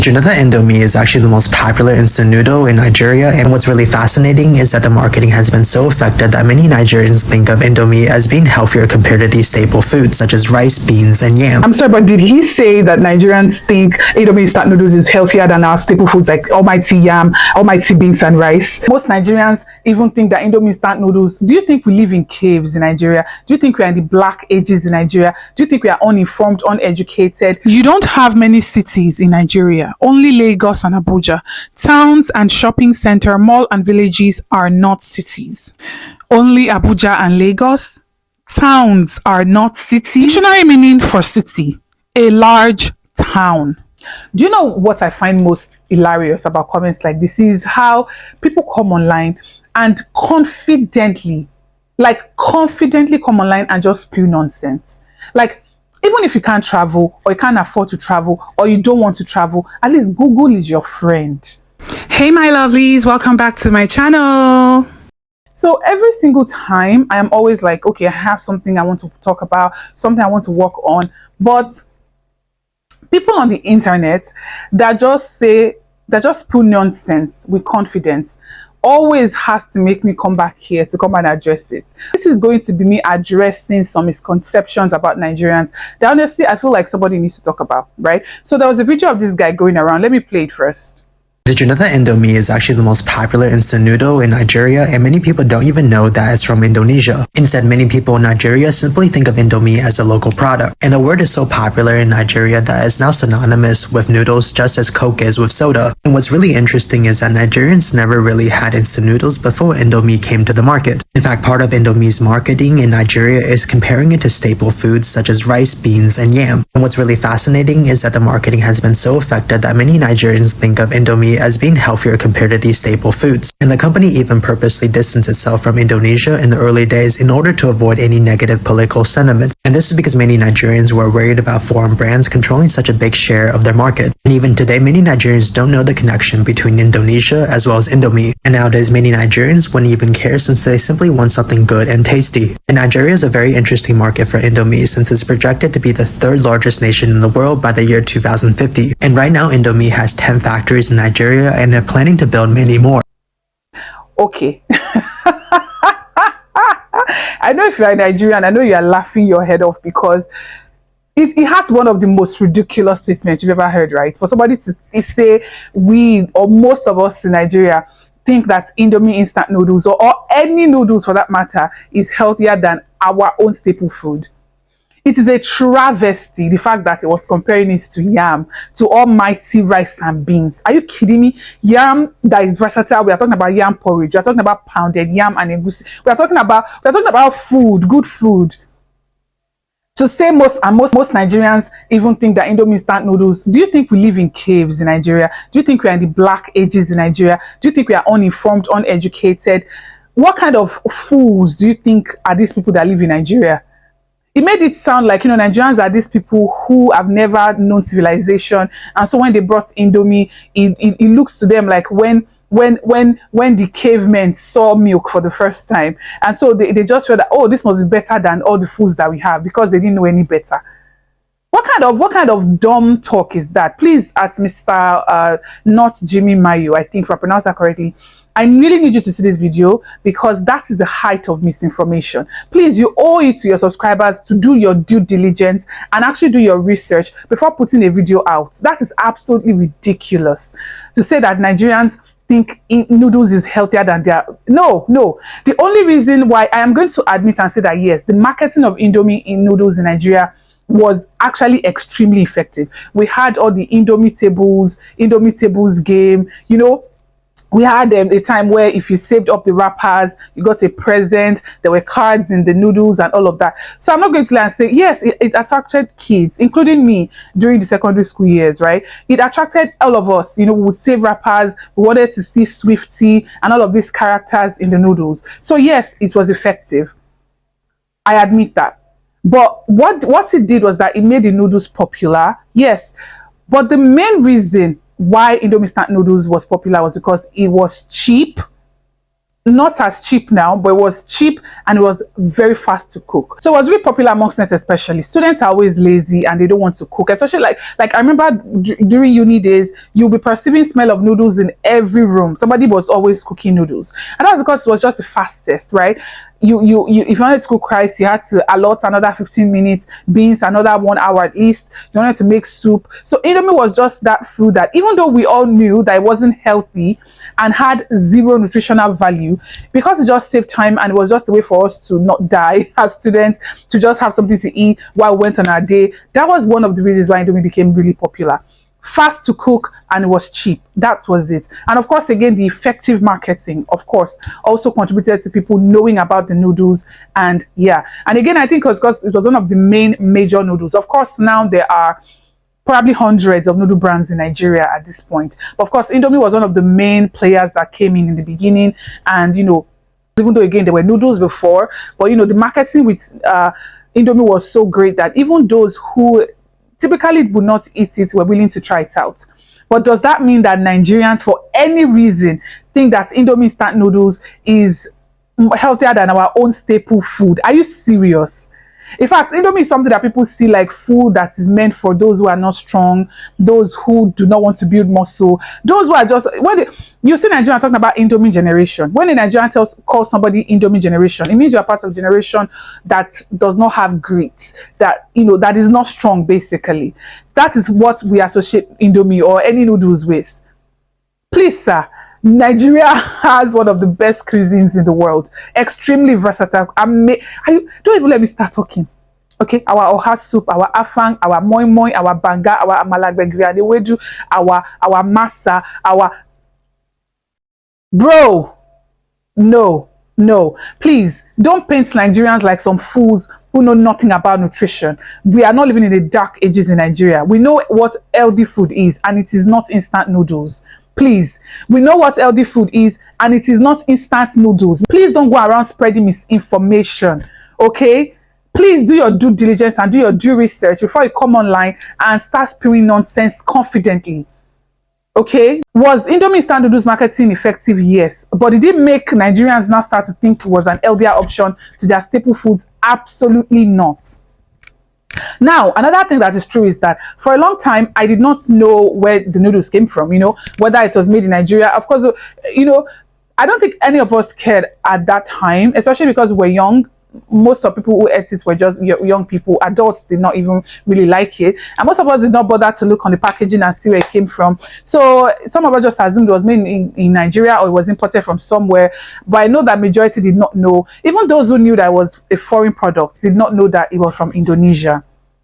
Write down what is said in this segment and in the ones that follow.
Did you know that Indomie is actually the most popular instant noodle in Nigeria? And what's really fascinating is that the marketing has been so effective that many Nigerians think of Indomie as being healthier compared to these staple foods such as rice, beans, and yam. I'm sorry, but did he say that Nigerians think Indomie instant noodles is healthier than our staple foods like almighty yam, almighty beans, and rice? Most Nigerians even think that Indomie instant noodles. Do you think we live in caves in Nigeria? Do you think we are in the black ages in Nigeria? Do you think we are uninformed, uneducated? You don't have many cities in Nigeria. Only Lagos and Abuja. Towns and shopping center, mall and villages are not cities. Only Abuja and Lagos. Towns are not cities. Dictionary meaning for city, a large town. Do you know what I find most hilarious about comments like this is how people come online and confidently come online and just spew nonsense. Like, even if you can't travel or you can't afford to travel or you don't want to travel, at least Google is your friend. Hey my lovelies, welcome back to my channel. So every single time I am always like, okay, I have something I want to talk about, something I want to work on, but people on the internet that just put nonsense with confidence always has to make me come back here to come and address it. This is going to be me addressing some misconceptions about Nigerians that honestly I feel like somebody needs to talk about, right? So there was a video of this guy going around. Let me play it first. Did you know that Indomie is actually the most popular instant noodle in Nigeria, and many people don't even know that it's from Indonesia? Instead, many people in Nigeria simply think of Indomie as a local product, and the word is so popular in Nigeria that it's now synonymous with noodles just as Coke is with soda. And what's really interesting is that Nigerians never really had instant noodles before Indomie came to the market. In fact, part of Indomie's marketing in Nigeria is comparing it to staple foods such as rice, beans, and yam. And what's really fascinating is that the marketing has been so effective that many Nigerians think of Indomie as being healthier compared to these staple foods. And the company even purposely distanced itself from Indonesia in the early days in order to avoid any negative political sentiments. And this is because many Nigerians were worried about foreign brands controlling such a big share of their market. And even today, many Nigerians don't know the connection between Indonesia as well as Indomie. And nowadays, many Nigerians wouldn't even care since they simply want something good and tasty. And Nigeria is a very interesting market for Indomie since it's projected to be the third largest nation in the world by the year 2050. And right now, Indomie has 10 factories in Nigeria, and they're planning to build many more. Okay. I know if you're a Nigerian, I know you are laughing your head off because it has one of the most ridiculous statements you've ever heard, right? For somebody to say we or most of us in Nigeria think that Indomie instant noodles or any noodles for that matter is healthier than our own staple food. It is a travesty, the fact that it was comparing it to yam, to almighty rice and beans. Are you kidding me? Yam that is versatile. We are talking about yam porridge. We are talking about pounded yam and egusi. We are talking about food, good food. To say most Nigerians even think that Indomie instant noodles. Do you think we live in caves in Nigeria? Do you think we are in the black ages in Nigeria? Do you think we are uninformed, uneducated? What kind of fools do you think are these people that live in Nigeria? It made it sound like, Nigerians are these people who have never known civilization. And so when they brought Indomie, it looks to them like when the cavemen saw milk for the first time. And so they just felt that, oh, this must be better than all the foods that we have because they didn't know any better. What kind of dumb talk is that? Please, at Mr. Not Jimmy Mayo, I think if I pronounce that correctly, I really need you to see this video because that is the height of misinformation. Please, you owe it to your subscribers to do your due diligence and actually do your research before putting a video out. That is absolutely ridiculous to say that Nigerians think noodles is healthier than their... No. The only reason why I am going to admit and say that yes, the marketing of Indomie in noodles in Nigeria was actually extremely effective. We had all the Indomie tables game, We had a time where if you saved up the wrappers, you got a present, there were cards in the noodles and all of that. So I'm not going to lie and say, yes, it attracted kids, including me during the secondary school years, right? It attracted all of us, we would save wrappers, we wanted to see Swifty and all of these characters in the noodles. So yes, it was effective. I admit that. But what it did was that it made the noodles popular, yes. But the main reason why Indomie instant noodles was popular was because it was cheap, not as cheap now, but it was cheap and it was very fast to cook. So it was really popular among students, especially. Students are always lazy and they don't want to cook, especially like I remember during uni days, you'll be perceiving smell of noodles in every room. Somebody was always cooking noodles, and that's because it was just the fastest, right? You if you wanted to cook rice, you had to allot another 15 minutes, beans another 1 hour at least. You wanted to make soup. So Indomie was just that food that, even though we all knew that it wasn't healthy and had zero nutritional value, because it just saved time and it was just a way for us to not die as students, to just have something to eat while we went on our day. That was one of the reasons why Indomie became really popular. Fast to cook and it was cheap. That was it. And of course, again, the effective marketing, of course, also contributed to people knowing about the noodles. And yeah, and again, I think because it was one of the main major noodles. Of course, now there are probably hundreds of noodle brands in Nigeria at this point. But of course, Indomie was one of the main players that came in the beginning. And even though again there were noodles before, but the marketing with Indomie was so great that even those who typically would not eat it were willing to try it out. But does that mean that Nigerians, for any reason, think that Indomie instant noodles is healthier than our own staple food? Are you serious? In fact, Indomie is something that people see like food that is meant for those who are not strong, those who do not want to build muscle, those who are just, you see Nigerian talking about Indomie generation. When a Nigerian calls somebody Indomie generation, it means you're part of a generation that does not have grit, that that is not strong, basically. That is what we associate Indomie or any noodles with. Please, sir, Nigeria has one of the best cuisines in the world. Extremely versatile. Don't even let me start talking. Okay, our oha soup, our afang, our moi moi, our banga, our amalagbegri and wedu, our masa, our bro. No, please don't paint Nigerians like some fools who know nothing about nutrition. We are not living in the dark ages in Nigeria. We know what healthy food is, and it is not instant noodles. Please, we know what healthy food is, and it is not instant noodles. Please don't go around spreading misinformation, okay? Please do your due diligence and do your due research before you come online and start spewing nonsense confidently. Okay, was Indomie instant noodles marketing effective? Yes, but did it make Nigerians now start to think it was an healthier option to their staple foods? Absolutely not. Now, another thing that is true is that for a long time, I did not know where the noodles came from, whether it was made in Nigeria. Of course, I don't think any of us cared at that time, especially because we're young. Most of people who ate it were just young people. Adults did not even really like it, and most of us did not bother to look on the packaging and see where it came from. So some of us just assumed it was made in Nigeria or it was imported from somewhere. But I know that majority did not know. Even those who knew that it was a foreign product did not know that it was from Indonesia.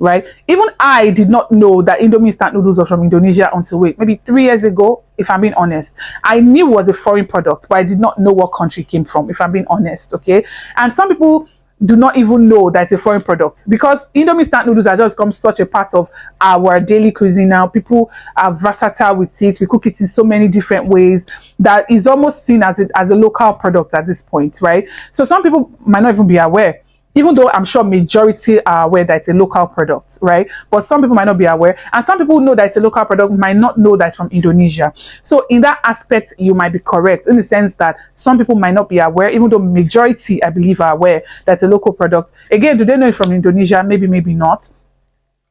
Right? Even I did not know that Indomie instant noodles was from Indonesia until maybe 3 years ago, if I'm being honest. I knew it was a foreign product, but I did not know what country it came from, if I'm being honest, okay? And some people do not even know that it's a foreign product because Indomie instant noodles has just become such a part of our daily cuisine now. People are versatile with it. We cook it in so many different ways that is almost seen as a local product at this point, right? So some people might not even be aware, even though I'm sure majority are aware that it's a local product, right? But some people might not be aware, and some people know that it's a local product might not know that it's from Indonesia. So in that aspect, you might be correct in the sense that some people might not be aware, even though majority, I believe, are aware that it's a local product. Again, do they know it from Indonesia? Maybe not.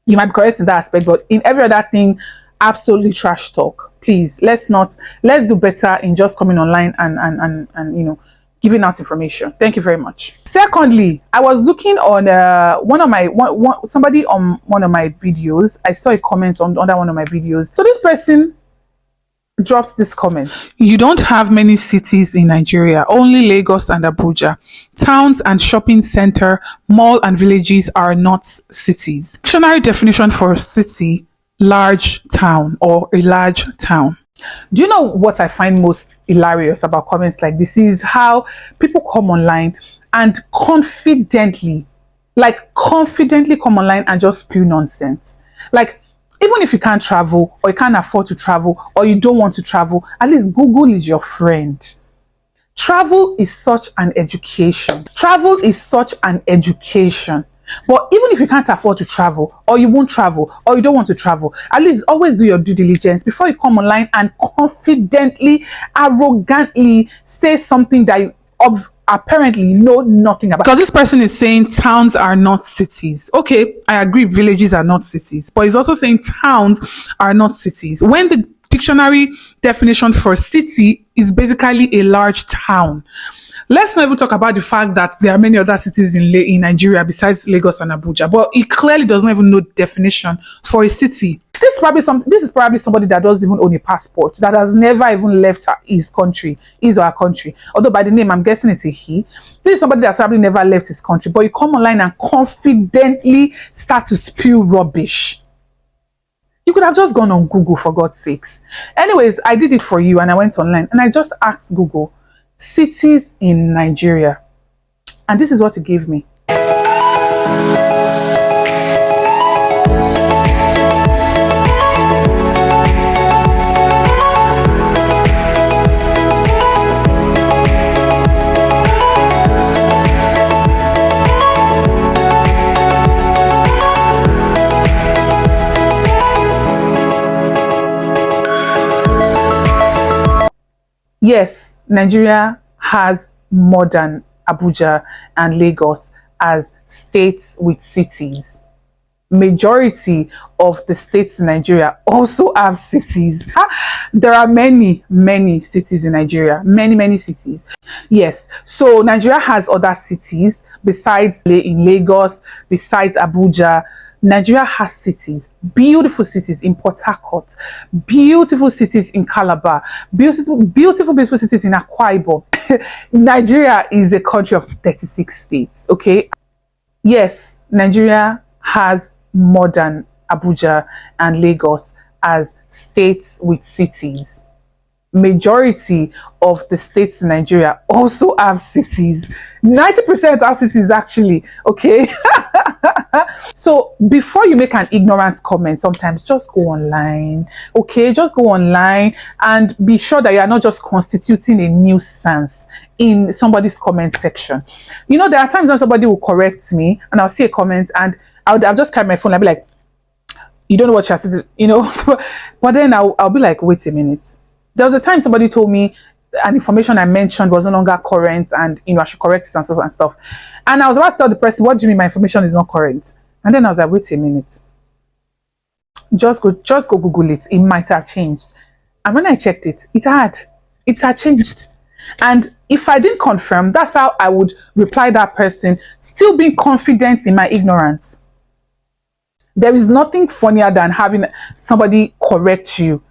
You might be correct in that aspect, but in every other thing, absolutely trash talk. Please, let's do better in just coming online and giving out information. Thank you very much. Secondly, I was looking on somebody on one of my videos. I saw a comment under one of my videos. So this person dropped this comment. You don't have many cities in Nigeria, only Lagos and Abuja. Towns and shopping center, mall and villages are not cities. Dictionary definition for city, large town or a large town. Do you know what I find most hilarious about comments like this is how people come online and confidently come online and just spew nonsense. Like, even if you can't travel or you can't afford to travel or you don't want to travel, at least Google is your friend. Travel is such an education. But even if you can't afford to travel, or you won't travel, or you don't want to travel, at least always do your due diligence before you come online and confidently, arrogantly say something that you apparently know nothing about. Because this person is saying towns are not cities. Okay, I agree, villages are not cities, but he's also saying towns are not cities. When the dictionary definition for city is basically a large town. Let's not even talk about the fact that there are many other cities in Nigeria besides Lagos and Abuja, but he clearly does not even know the definition for a city. This is probably somebody that doesn't even own a passport, that has never even left his country, his or her country. Although by the name, I'm guessing it's a he. This is somebody that's probably never left his country, but you come online and confidently start to spew rubbish. You could have just gone on Google, for God's sakes. Anyways, I did it for you and I went online and I just asked Google, cities in Nigeria. And this is what it gave me. Yes, Nigeria has more than Abuja and Lagos as states with cities. Majority of the states in Nigeria also have cities. There are many cities in Nigeria. Many cities. Yes. So Nigeria has other cities besides in Lagos, besides Abuja. Nigeria has cities, beautiful cities in Port Harcourt, beautiful cities in Calabar, beautiful cities in Akwa Ibom. Nigeria is a country of 36 states, okay? Yes, Nigeria has more than Abuja and Lagos as states with cities. Majority of the states in Nigeria also have cities. 90% have cities actually, okay? So before you make an ignorant comment, sometimes just go online, okay? Just go online and be sure that you are not just constituting a nuisance in somebody's comment section. You know, there are times when somebody will correct me and I'll see a comment and I'll just carry my phone and I'll be like, you don't know what you're saying, you know? But then I'll be like, wait a minute. There was a time somebody told me an information I mentioned was no longer current and, you know, I should correct it and stuff. And I was about to tell the person, what do you mean my information is not current? And then I was like, wait a minute. Just go Google it. It might have changed. And when I checked it, it had changed. And if I didn't confirm, that's how I would reply that person, still being confident in my ignorance. There is nothing funnier than having somebody correct you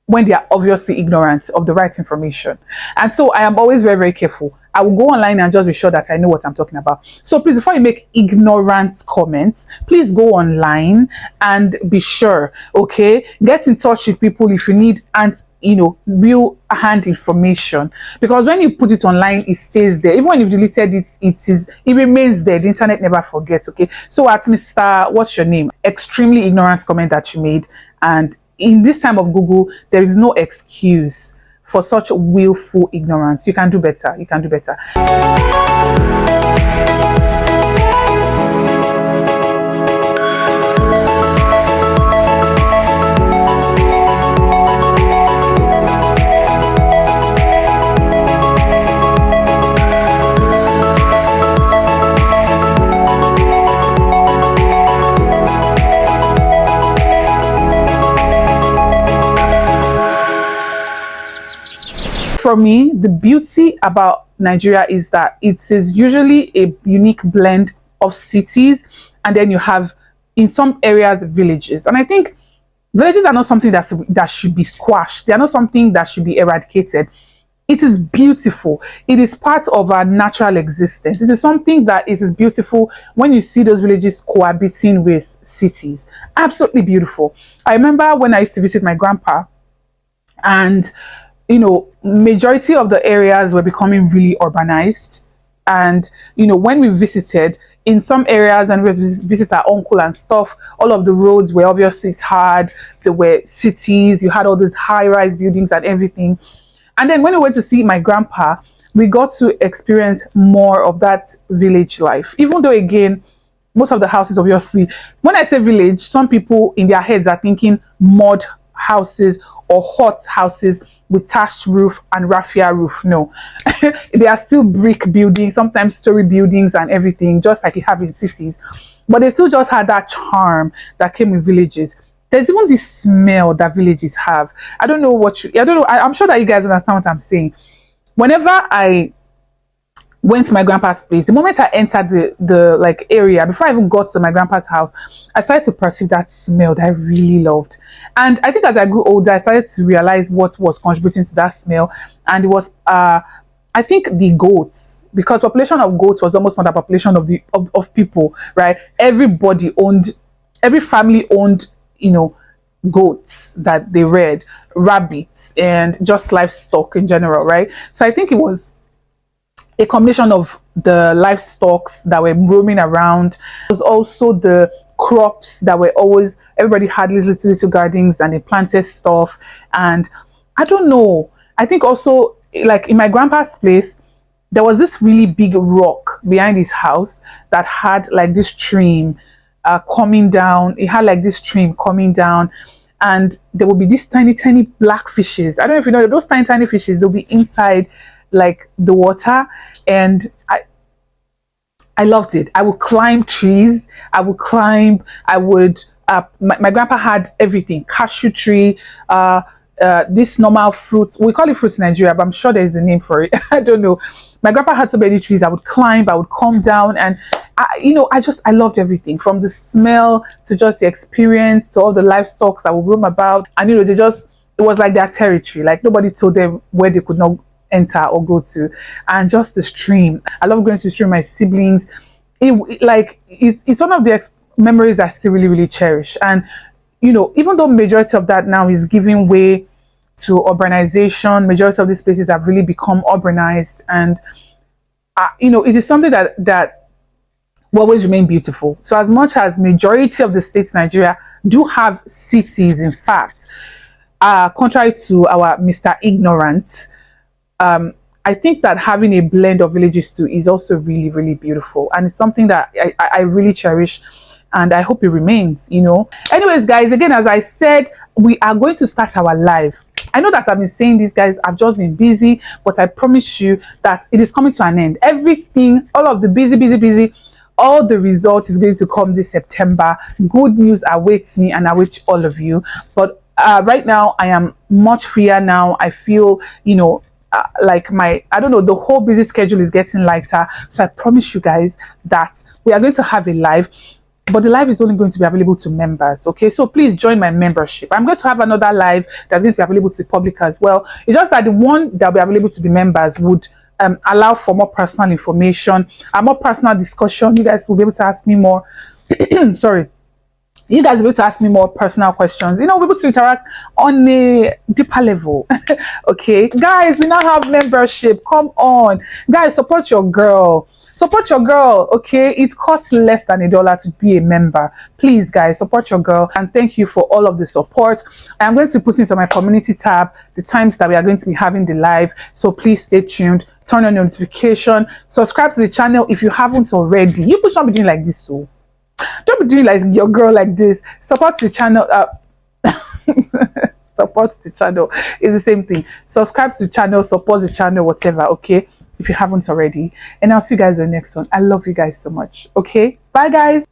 when they are obviously ignorant of the right information. And so I am always very careful. I will go online and just be sure that I know what I'm talking about. So please, before you make ignorant comments, please go online and be sure, okay? Get in touch with people if you need and, you know, real hand information. Because when you put it online, it stays there. Even when you've deleted it, it remains there. The internet never forgets, okay? So at Mr. What's your name? Extremely ignorant comment that you made, and in this time of Google, there is no excuse for such willful ignorance. You can do better. You can do better. For me, the beauty about Nigeria is that it is usually a unique blend of cities, and then you have, in some areas, villages. And I think villages are not something that should be squashed. They are not something that should be eradicated. It is beautiful. It is part of our natural existence. It is something that it is beautiful when you see those villages cohabiting with cities. Absolutely beautiful. I remember when I used to visit my grandpa, and you know, majority of the areas were becoming really urbanized. And, you know, when we visited in some areas and we visit our uncle and stuff, all of the roads were obviously tarred. There were cities, you had all these high-rise buildings and everything. And then when we went to see my grandpa, we got to experience more of that village life. Even though, again, most of the houses obviously, when I say village, some people in their heads are thinking mud houses or hut houses with thatched roof and raffia roof. No, they are still brick buildings, sometimes story buildings and everything, just like you have in cities, but they still just had that charm that came with villages. There's even this smell that villages have. I don't know what you, I don't know, I'm sure that you guys understand what I'm saying. Whenever I went to my grandpa's place, the moment I entered the like area, before I even got to my grandpa's house, I started to perceive that smell that I really loved. And I think as I grew older, I started to realize what was contributing to that smell. And it was I think the goats, because population of goats was almost more than population of of people, right? Every family owned, you know, goats that they reared, rabbits, and just livestock in general, right? So I think it was a combination of the livestock that were roaming around. It was also the crops that were always, everybody had these little gardens and they planted stuff. And I don't know, I think also, like in my grandpa's place, there was this really big rock behind his house that had like this stream coming down. It had like this stream coming down, and there will be these tiny black fishes. I don't know if you know those tiny fishes. They'll be inside like the water, and I loved it. I would climb trees. I would my grandpa had everything: cashew tree, this normal fruit. We call it fruits in Nigeria, but I'm sure there's a name for it. I don't know. My grandpa had so many trees. I would climb, I would come down, and I loved everything, from the smell to just the experience to all the livestock that would roam about. And it was like their territory. Like nobody told them where they could not enter or go to. And just the stream, I love going to the stream with my siblings. It's one of the memories I still really cherish. And even though majority of that now is giving way to urbanization, majority of these places have really become urbanized, and it is something that will always remain beautiful. So as much as majority of the states in Nigeria do have cities, in fact, contrary to our Mr. Ignorant, I think that having a blend of villages too is also really beautiful, and it's something that I really cherish, and I hope it remains. Anyways, guys, again, as I said, we are going to start our live. I know that I've been saying this, guys, I've just been busy, but I promise you that it is coming to an end. Everything, all of the busy, all the results is going to come this September. Good news awaits me and awaits all of you. But right now, I am much freer now. I feel, like the whole busy schedule is getting lighter. So I promise you guys that we are going to have a live, but the live is only going to be available to members. Okay, so please join my membership. I'm going to have another live that's going to be available to the public as well. It's just that the one that will be available to the members would allow for more personal information and more personal discussion. You guys will be able to ask me more sorry, you guys will be able to ask me more personal questions. We'll be able to interact on a deeper level. Okay, guys, we now have membership. Come on, guys, support your girl. Okay? It costs less than $1 to be a member. Please, guys, support your girl, and thank you for all of the support. I'm going to put into my community tab the times that we are going to be having the live, so please stay tuned. Turn on your notification, subscribe to the channel if you haven't already. You should not be doing like this, so don't be doing like your girl like this. Support the channel. Support the channel is the same thing. Subscribe to the channel, support the channel, whatever. Okay, if you haven't already. And I'll see you guys in the next one. I love you guys so much. Okay, bye guys.